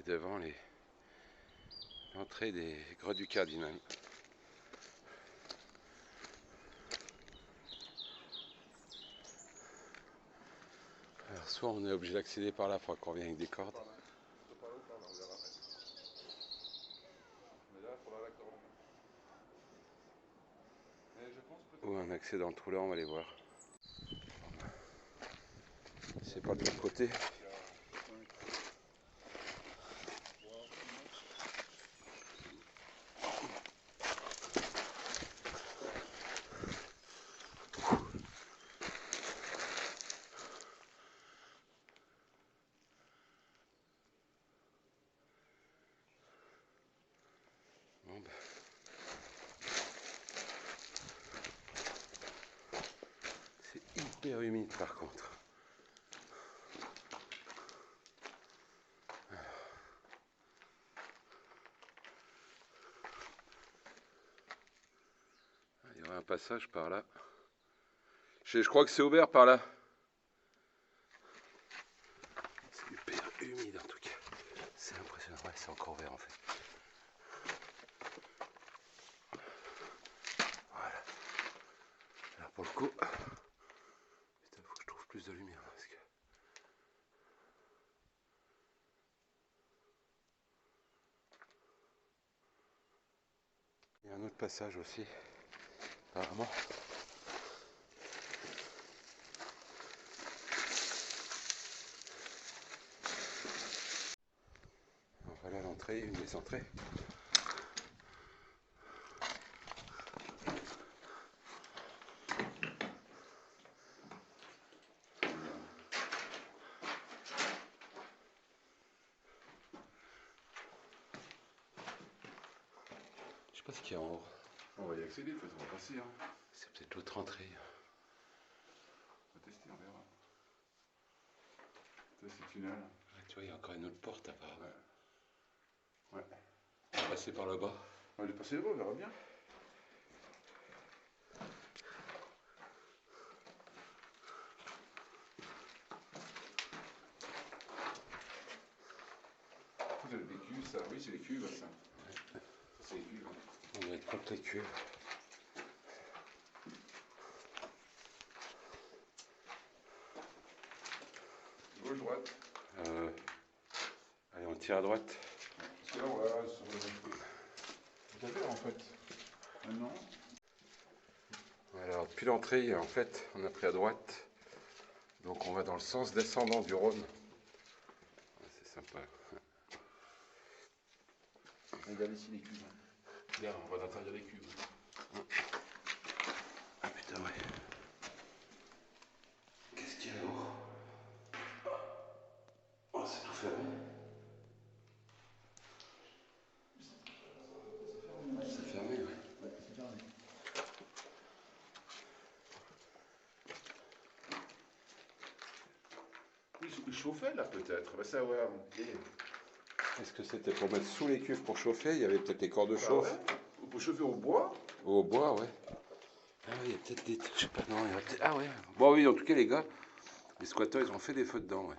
devant l'entrée des grottes du Cardinal. Alors soit on est obligé d'accéder par là, il faudra qu'on revienne avec des cordes. Ou un accès dans le trou là, on va aller voir. C'est pas de l'autre côté. Bon, ben. C'est hyper humide par contre. Il y aura un passage par là. Je crois que c'est ouvert par là. C'est hyper humide en tout cas. C'est impressionnant. Ouais, c'est encore ouvert en fait. Voilà. Alors pour le coup, putain, faut que je trouve plus de lumière parce que... Il y a un autre passage aussi, apparemment. Voilà l'entrée, une des entrées. Je sais pas ce qu'il y a en haut. On va y accéder, de toute façon, on va passer. Hein. C'est peut-être l'autre entrée. On va tester, on verra. Ça, c'est tunnel. Ah, tu vois, il y a encore une autre porte apparemment. Ouais. On va passer par le bas. On va aller passer là-bas, on verra bien. Vous avez des cuves, ça? Oui, c'est les cuves, ça. Ouais. Ça, c'est les cuves. On va être contre les cuves. Gauche-droite. Allez, on tire à droite. Parce que là, on va sur le... Tout à fait, en fait. Maintenant. Alors, depuis l'entrée, en fait, on a pris à droite. Donc, on va dans le sens descendant du Rhône. Ouais, c'est sympa. Regarde ici les cuves. Regarde, on va à l'intérieur des cuves. Ah putain, ouais. Qu'est-ce qu'il y a là-haut? Oh, c'est tout fermé. C'est fermé, ouais. Ouais, c'est fermé. Oui, il chauffait là peut-être, on va savoir. Est-ce que c'était pour mettre sous les cuves pour chauffer? Il y avait peut-être les corps de Bah chauffe. ouais. Pour chauffer au bois. Au bois, ouais. Ah oui, il y a peut-être des... Je sais pas, non, il y a peut-être... Ah ouais. Bon, oui, en tout cas, les gars, les squatteurs, ils ont fait des feux dedans, ouais.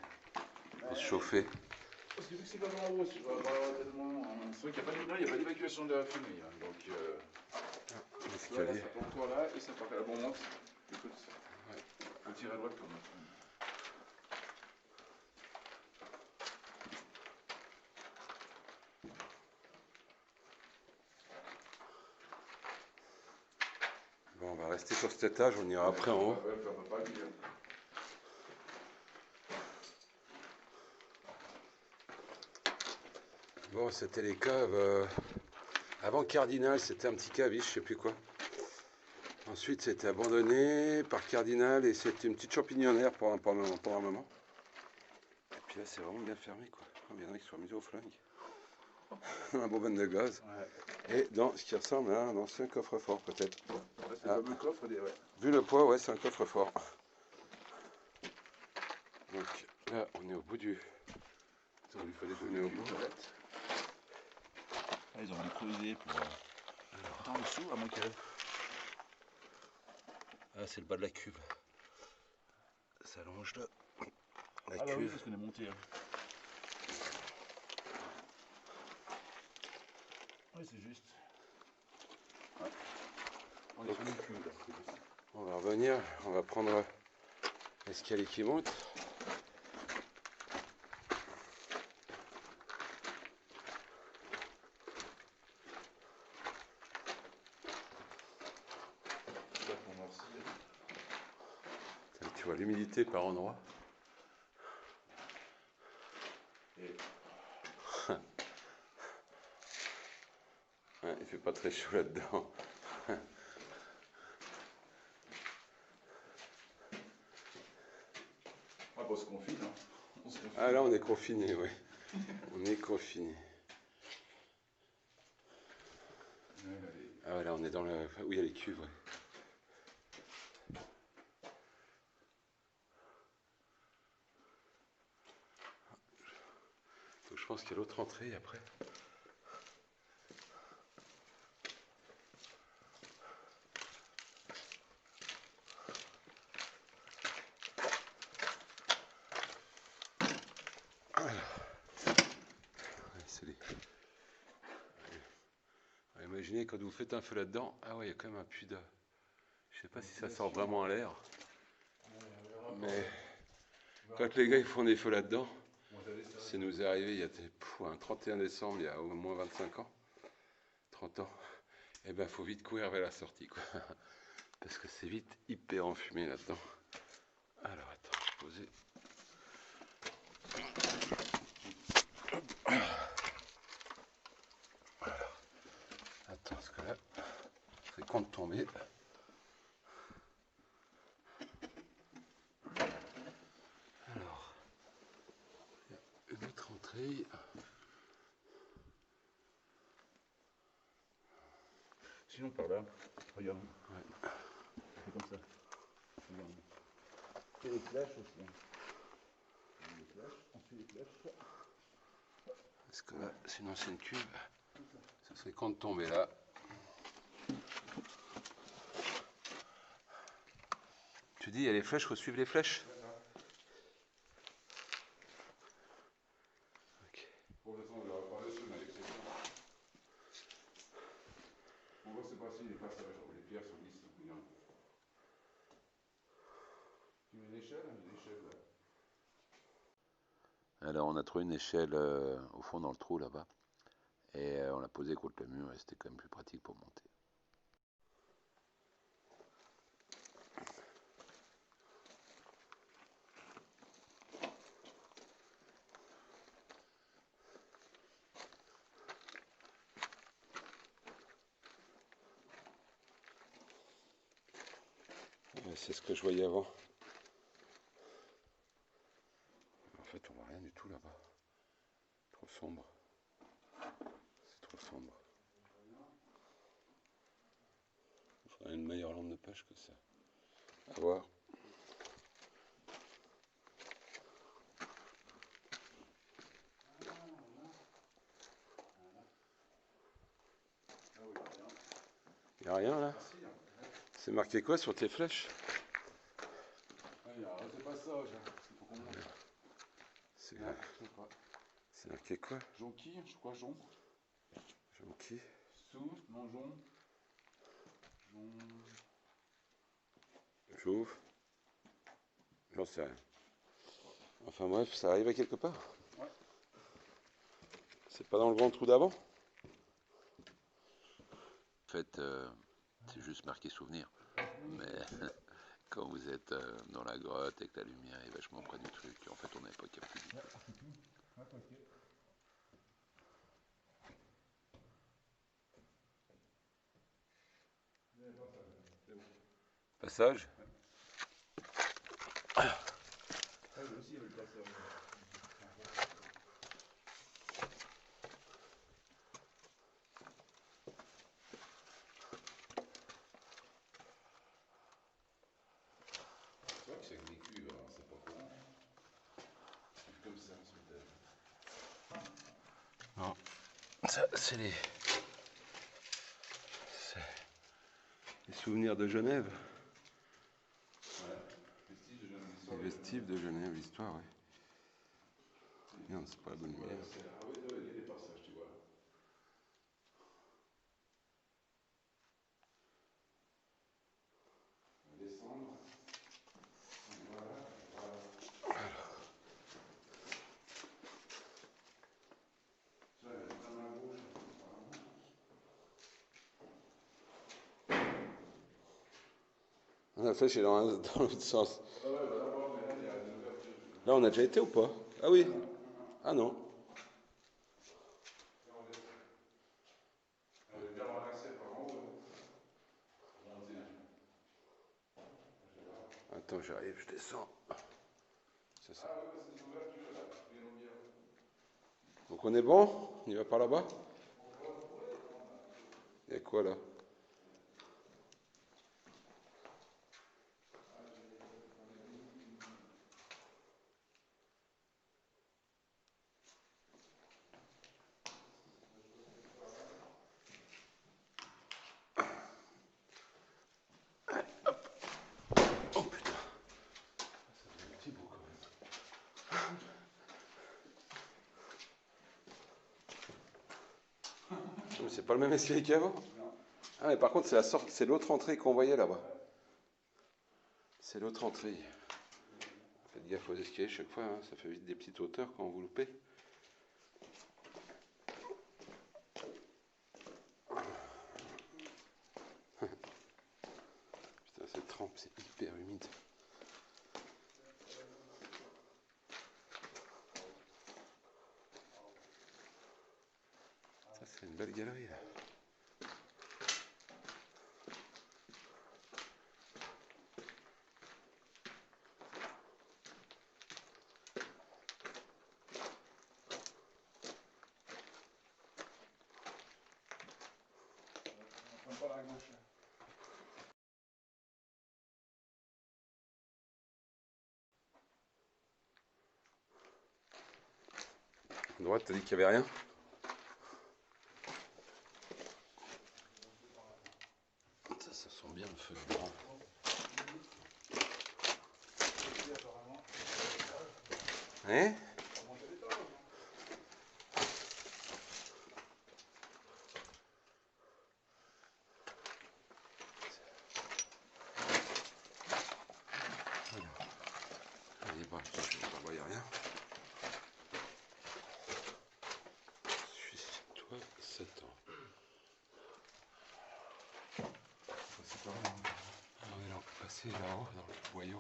Pour se chauffer. Parce que vu que c'est pas vraiment haut, c'est pas tellement... C'est vrai qu'il n'y a pas d'évacuation de la fumée. Hein, donc, voilà, ça part encore là et ça part là. Bon, moi, écoute, faut tirer à droite comme ça. Bon, on va rester sur cet étage, on ira après en haut. Ouais, on va pas dire. Bon, c'était les caves. Avant Cardinal, c'était un petit caviste, je sais plus quoi. Ensuite, c'était abandonné par Cardinal et c'était une petite champignonnière pour un moment. Et puis là, c'est vraiment bien fermé, quoi. Il y en a qui sont amusés au flingue. Dans la bonbonne de gaz. Ouais. Et dans ce qui ressemble à un ancien coffre-fort, peut-être. Là, c'est le fameux coffre des... Ouais. Vu le poids, ouais, c'est un coffre-fort. Donc là, on est au bout du... Ça lui fallait On est au bout. Ah, ils ont dû creuser pour... Alors, en dessous, à moins qu'il y ait... Ah, c'est le bas de la cuve. Ça longe là. La Ah bah oui, cuve. parce qu'on est monté. Hein. Oui, c'est juste. Ouais. On est sur le cul, là, c'est juste. On va revenir, on va prendre l'escalier qui monte. Tu vois l'humidité par endroit. Ouais, il fait pas très chaud là-dedans. Ah, on se confine, hein. Ah là on est confiné, oui. On est confiné. Ah ouais, là on est dans le... où il y a les cuves, ouais. Donc je pense qu'il y a l'autre entrée après. Voilà. Ouais, c'est les... Imaginez quand vous faites un feu là-dedans, ah ouais, il y a quand même un puits de... Je sais pas si ça sort vraiment à l'air. Mais quand les gars ils font des feux là-dedans, ça nous est arrivé il y a un 31 décembre, il y a au moins 25 ans, 30 ans, et ben faut vite courir vers la sortie, quoi. Parce que c'est vite hyper enfumé là-dedans. Alors attends, je vais poser. Voilà. Attends, parce que là, c'est con de tomber. Alors, il y a une autre entrée. Sinon par là, regarde. Ouais. C'est comme ça. Regarde. Et les flèches aussi. Les flèches, on suit les flèches. Parce que là, c'est une ancienne cuve. Ça serait con de tomber là. Tu dis, il y a les flèches, il faut suivre les flèches. Okay. Pour l'instant, on verra pas dessus, mais on voit c'est passé les passages, les pierres sont lisses. Regarde. Tu mets une échelle là. Alors on a trouvé une échelle au fond dans le trou là-bas. Et on l'a posée contre le mur et c'était quand même plus pratique pour monter. Ouais, c'est ce que je voyais avant. En fait on voit rien du tout là-bas. Trop sombre. C'est trop sombre. Il faudrait une meilleure lampe de poche que ça. À voir. Il n'y a rien là? C'est marqué quoi sur tes flèches? C'est pas ça, il faut qu'on monte. C'est marqué quoi? Jonquille, je crois Jon. Jonquille. Sous, non Jon. J'ouvre. J'en sais rien. Enfin bref, ça arrive à quelque part. Ouais. C'est pas dans le grand trou d'avant? En fait, c'est juste marqué souvenir. Mais quand vous êtes dans la grotte et que la lumière est vachement près du truc, en fait on n'avait pas capté du tout. Passage? Ah, lui aussi il y avait le passage. C'est vrai que c'est avec des cuves, hein, c'est pas courant. C'est comme ça, c'est Non, ça c'est les souvenirs de Genève. ouais. Vestiges de Genève. Les vestiges de Genève, l'histoire, oui. Merde, c'est pas la bonne lumière. Ah oui, il y a des passages, tu vois. La flèche est dans l'autre sens. Ah ouais, bah là-bas, mais là, il y a des ouvertures. Là, on a déjà été ou pas? Ah oui. Ah non. Elle est bien relaxée par en haut. Monter. Attends, j'arrive, je descends. C'est ça. Ah ouais, bah, c'est des ouvertures là. Bien au bien. Donc on est bon? On y va par là-bas? Il y a quoi là? Oh putain. Ça fait un petit bout quand même. Mais c'est pas le même escalier qu'avant? Ah mais par contre c'est la sorte, c'est l'autre entrée qu'on voyait là-bas. C'est l'autre entrée. Faites gaffe aux escaliers chaque fois, hein, ça fait vite des petites hauteurs quand vous loupez. Putain cette trempe, c'est hyper humide. Ça c'est une belle galerie là. On prend pas la gauche. À droite, t'as dit qu'il n'y avait rien? Ça sent bien le feu de grand. Hein? Allez, bah, je ne voyais rien. Suicide-toi 7 ans. C'est pas vrai. Ah ouais, là on peut passer là-haut, dans le boyau.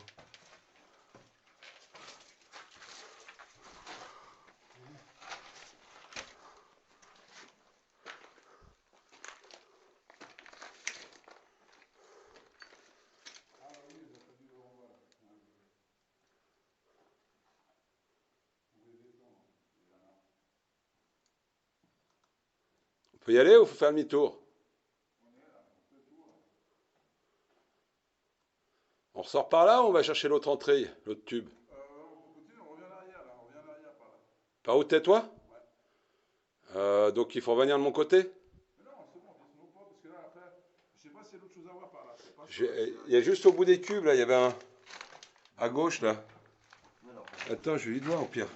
On peut y aller ou faut faire demi-tour? On ressort par là ou on va chercher l'autre entrée, l'autre tube? On continue, on revient à l'arrière là. On revient à l'arrière par là. Par où t'es toi? Donc il faut revenir de mon côté? Mais non, c'est bon, descends pas parce que là après, je sais pas s'il y a d'autres choses à voir par là. C'est pas ça. Il y a juste au bout des cubes là, il y avait un. À gauche là. Attends, je lui dois au pire.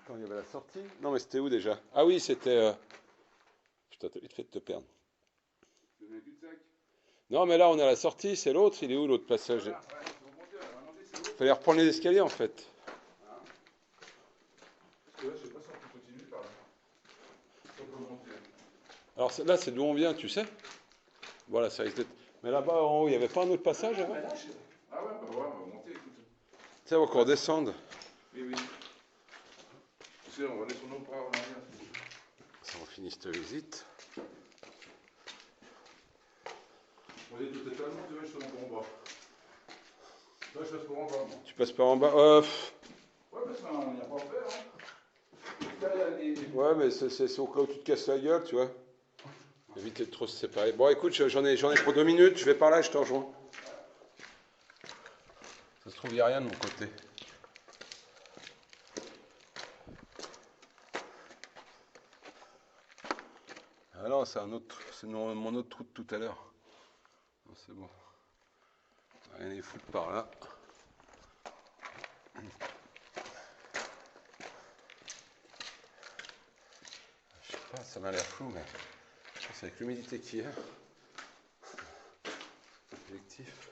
Attends, il y avait la sortie? Non mais c'était où déjà? Ah oui, c'était. Putain, t'as vite fait de te perdre. C'est le cul-de-sac. Non mais là on est à la sortie, c'est l'autre, il est où l'autre passage? Voilà, ouais, il faut remonter là. Maintenant, c'est l'autre. Fallait reprendre les escaliers en fait. Hein. Parce que là, je sais pas si on peut continuer par là. On peut monter. Alors là c'est d'où on vient, tu sais? Voilà, ça risque d'être. Mais là-bas en haut, il n'y avait pas un autre passage avant? Ah ouais, bah ouais, on va monter, écoute. Tu sais, on va encore descendre. Oui, oui. Tu sais, on va aller sur nos bras en arrière. Ça, on finit cette visite. On dit tout est tellement, tu vois, je te montre en bas. Là, je passe pour en bas, moi. Tu passes par en bas. Ouais, parce qu'on n'y a pas à faire, hein. Là, il y a des... Ouais, mais c'est au cas où tu te casses la gueule, tu vois. Éviter de trop se séparer. Bon, écoute, j'en ai pour 2 minutes. Je vais par là, je te rejoins. Ça se trouve, il n'y a rien de mon côté. Ah non, c'est un autre, c'est mon autre trou de tout à l'heure. C'est bon. Rien n'est foutre par là. Je sais pas, ça m'a l'air flou, mais je pense avec l'humidité qu'il y a. Objectif.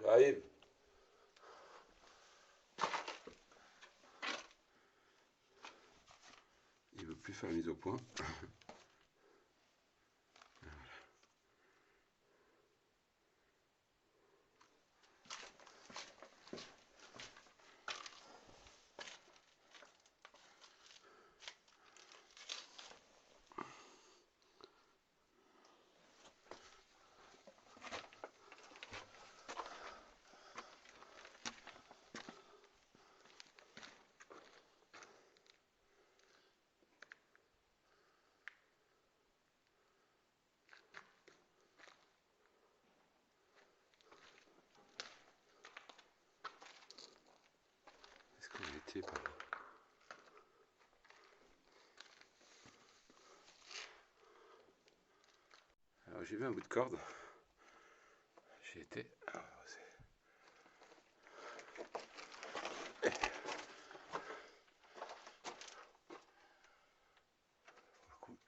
Arrive. Il veut plus faire la mise au point. Est-ce qu'on était par là? Alors j'ai vu un bout de corde. J'ai été.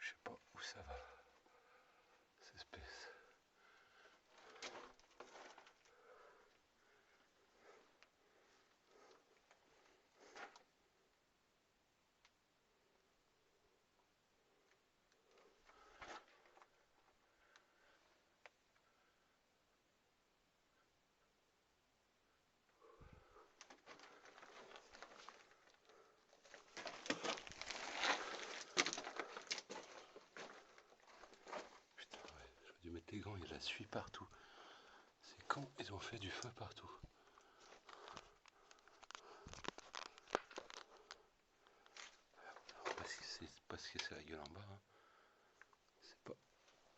Je sais pas où ça va. Cette espèce. Putain, ouais, j'aurais dû mettre les gants, il y a la suie partout. C'est quand ils ont fait du feu partout. Parce que c'est la gueule en bas. Hein. C'est pas.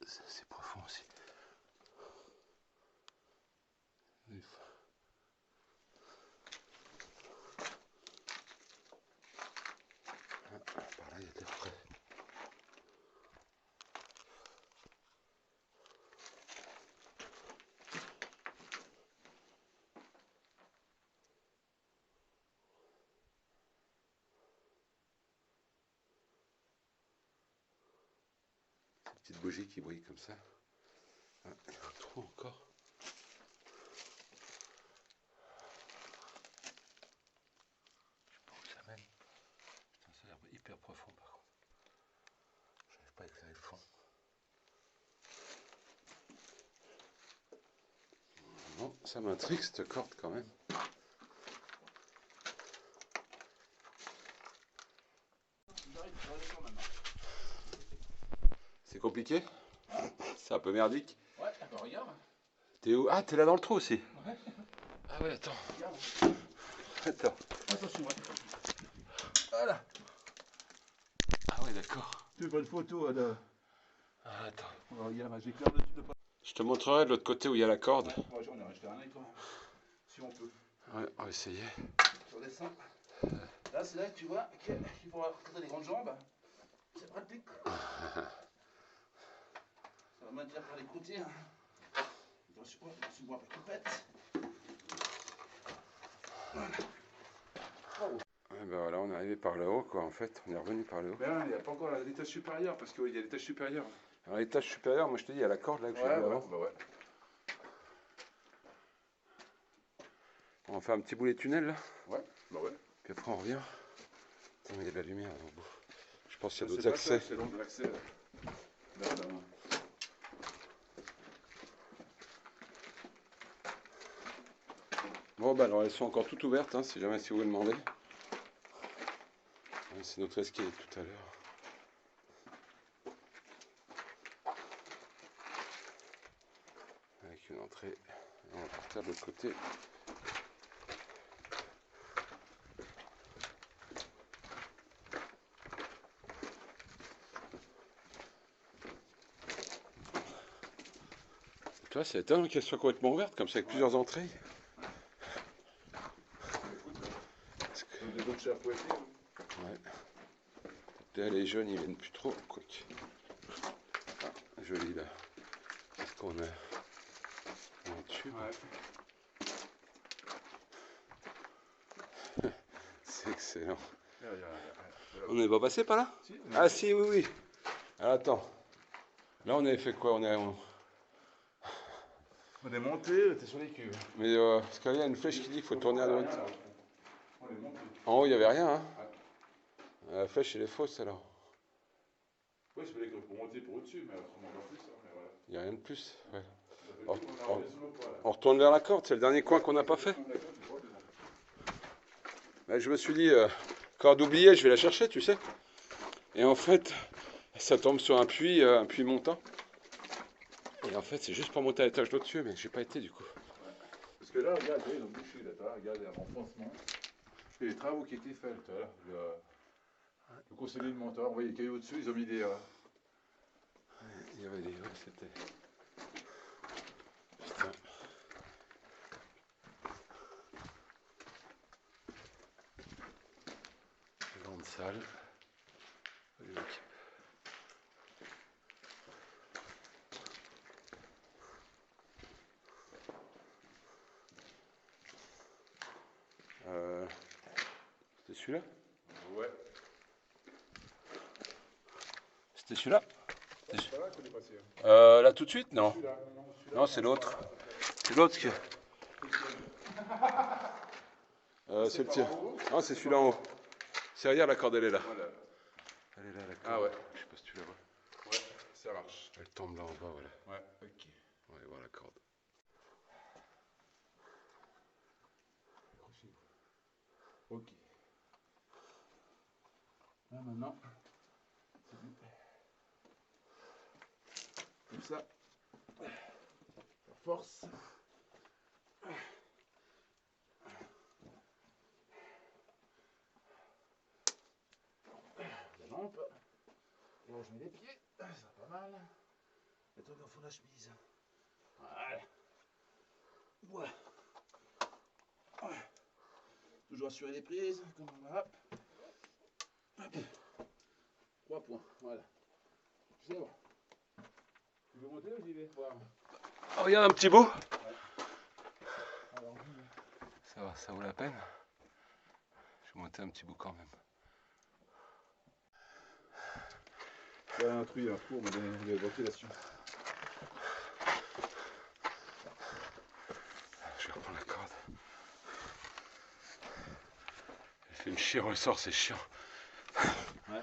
C'est assez profond aussi. Par là, il y a de l'air frais. Petite bougie qui brille comme ça. Ah, il y a un trou encore. Je sais pas où ça mène. Putain, ça a l'air hyper profond par contre. J'arrive pas à éclairer le fond. Bon, ça m'intrigue cette corde quand même. C'est compliqué? C'est un peu merdique? Ouais, bah regarde. T'es où? Ah, t'es là dans le trou aussi? Ouais. Ah ouais, attends. Regarde. Attends. Attention, ouais. Voilà. Ah ouais, d'accord. Tu veux pas une photo de... Ah, attends. Oh, regarde, j'éclaire dessus de pas. Je te montrerai de l'autre côté où il y a la corde. Ouais, j'en ai rajouté un avec toi. Si on peut. Ouais, on va essayer. Je redescends. Là, c'est là que tu vois qu'il faut avoir les grandes jambes. C'est pratique. Ça va maintenir par les côtés. Hein. Attention, je bois pas coupette. Voilà. Oh. Ouais, ben voilà, on est arrivé par là-haut, quoi, en fait. On est revenu par le haut. Mais là, il n'y a pas encore l'étage supérieur, parce qu'il y a l'étage supérieur. Alors, l'étage supérieur, moi je te dis, il y a la corde là que j'ai vu avant. Bah ouais. On va faire un petit boulet de tunnel là. Ouais, bah ouais. Puis après on revient. Putain, mais il y a de la lumière là au bout. Je pense qu'il y a C'est d'autres pas ça, accès. c'est long de l'accès. Là, là. Bon bah alors elles sont encore toutes ouvertes, hein, si jamais si vous vous demandez. Ouais, c'est notre escalier de tout à l'heure. Avec une entrée. On va partir de l'autre côté. Tu vois, c'est étonnant qu'elle soit complètement ouverte, comme ça, avec plusieurs entrées. Des autres chers fouettés. Ouais. Là, les jeunes, ils viennent plus trop, quoique. Ah, joli là. Qu'est-ce qu'on a en tube? Ouais. C'est excellent. Là. On n'est pas passé par là? Si, Ah si, oui, oui. Alors, attends. Là, on avait fait quoi? On est monté, t'es sur les cuves. Mais parce qu'il y a une flèche qui dit qu'il faut tourner à droite. On est monté. En haut, il n'y avait rien, hein. Ouais. La flèche, elle est fausse alors. Oui, je voulais que pour monter pour au-dessus, mais autrement pas plus. Hein, mais voilà. Il n'y a rien de plus. Ouais. On On retourne vers la corde, c'est le dernier coin qu'on n'a pas fait. Ben, je me suis dit, corde oubliée, je vais la chercher, tu sais. Et en fait, ça tombe sur un puits montant. Et en fait, c'est juste pour monter à l'étage d'au-dessus, mais j'ai pas été du coup. Ouais. Parce que là, regarde, ils ont bouché là, regarde, il y a un renfoncement. C'est les travaux qui étaient faits, tu vois. Le conseiller de monteur, on voyait les cailloux au-dessus, ils ont mis des. Il y avait des. Ouais, c'était. Putain. Grande salle. C'était celui-là? Ouais. C'était celui-là? C'est là qu'on est passé. Là tout de suite? Non. Non, c'est l'autre. C'est l'autre qui. C'est le tien. Non, c'est celui-là en haut. C'est regarde, la corde, elle est là. Voilà. Elle est là, la corde. Ah ouais. Je sais pas si tu la vois. Ouais, ça marche. Elle tombe là en bas, voilà. Ouais, ok. On va aller voir la corde. Ok. Là maintenant, c'est bon. Comme ça. Force. La lampe. Et là je mets les pieds. Ça va pas mal. Les trucs au fond de la chemise. Voilà. Voilà. Toujours assurer les prises, comme on va. Hop. 3 points, voilà. C'est bon. Tu veux monter ou j'y vais voir? Oh, regarde un petit bout. Ouais. Alors, Ça va, ça vaut la peine. Je vais monter un petit bout quand même. il y a un trou, il y a un trou, on m'a donné de ventilation. Je vais reprendre la corde. Elle fait me chier au ressort, c'est chiant. Ouais.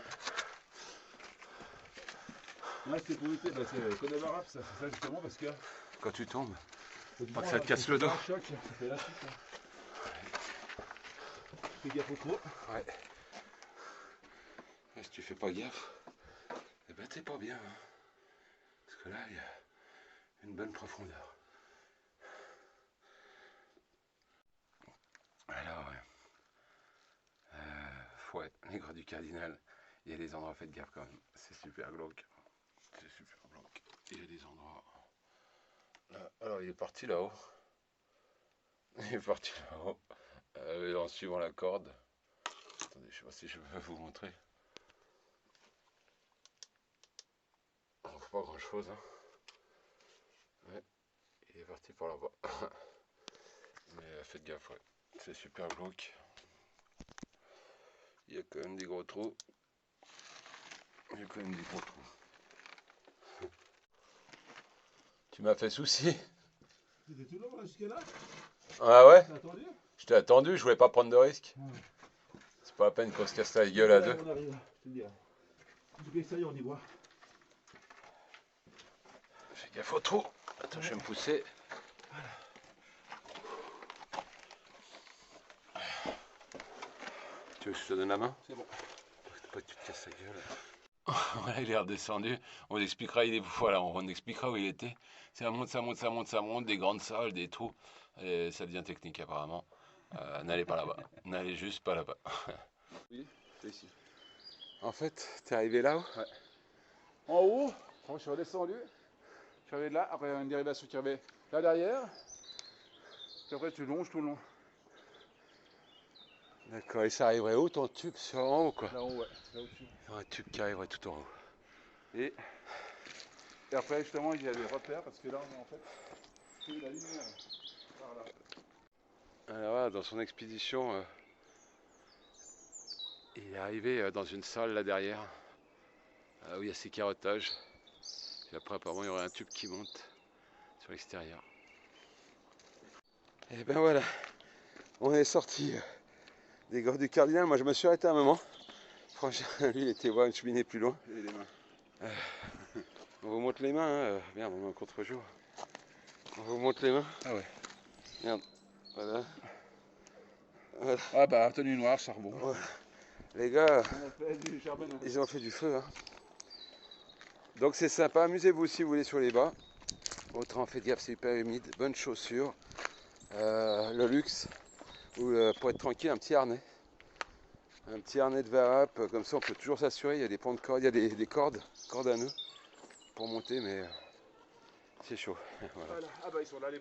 Ouais, c'est pour éviter, bah, c'est comme la rap, ça fait ça justement parce que. Quand tu tombes, Pas que ça te casse le dos. Un choc, ça fait la suite. Fais gaffe au trou. Ouais. Et si tu fais pas gaffe, eh ben t'es pas bien. Hein. Parce que là, il y a une bonne profondeur. Alors, ouais, les gras du cardinal, il y a des endroits, faites gaffe quand même. C'est super glauque. C'est super glauque. Il y a des endroits. Là, alors, il est parti là-haut. Il est parti là-haut. En suivant la corde. Attendez, je sais pas si je peux vous montrer. On voit pas grand chose. Hein. Ouais, il est parti par là-bas. Mais faites gaffe, ouais. C'est super glauque. Il y a quand même des gros trous. Il y a quand même des gros trous. Tu m'as fait souci. T'étais tout long jusqu'à là? Ah ouais? T'as attendu? Je t'ai attendu, je voulais pas prendre de risque. C'est pas la peine qu'on se casse la gueule à deux. On arrive, je te le dirai. En tout cas, ça y est, on y voit. Fais gaffe au trou. Attends, je vais me pousser. Tu veux que je te donne la main? C'est bon. Pas que tu te casses la gueule. Voilà, il est redescendu. On expliquera, voilà, on expliquera où il était. Ça monte, ça monte, ça monte, ça monte, des grandes salles, des trous. Et ça devient technique apparemment. N'allez pas là-bas. N'allez juste pas là-bas. Oui, c'est ici. En fait, t'es arrivé là-haut? Ouais. En haut, je suis redescendu. Je suis arrivé de là, après une dérivation qui avait là derrière. Puis après, tu longes tout le long. D'accord, et ça arriverait où ton tube? Sur en haut quoi? Là en haut, ouais, là au-dessus. Un tube qui arriverait tout en haut. Et après, justement, il y a des repères parce que là, on est en fait c'est la lumière. Par là. Alors voilà, dans son expédition, il est arrivé dans une salle là derrière, où il y a ses carottages. Et après, apparemment, il y aurait un tube qui monte sur l'extérieur. Et ben voilà, on est sorti des grottes du Cardinal. Moi je me suis arrêté un moment. Franchement, lui il était voir une cheminée plus loin. Et les mains. On vous montre les mains, hein. Merde, on est en contre-jour. On vous montre les mains. Ah ouais. Merde, voilà. Ah bah tenue noire, charbon. Ouais. Les gars, On a fait du charbon. ils ont fait du feu. Hein. Donc c'est sympa, amusez-vous si vous voulez sur les bas. Autrement, faites gaffe, c'est hyper humide. Bonnes chaussures. Le luxe, ou pour être tranquille, un petit harnais. Un petit harnais de varap, comme ça on peut toujours s'assurer. Il y a des ponts de cordes, il y a des cordes à nœuds pour monter, mais c'est chaud. Voilà. Voilà. Ah bah ils sont là les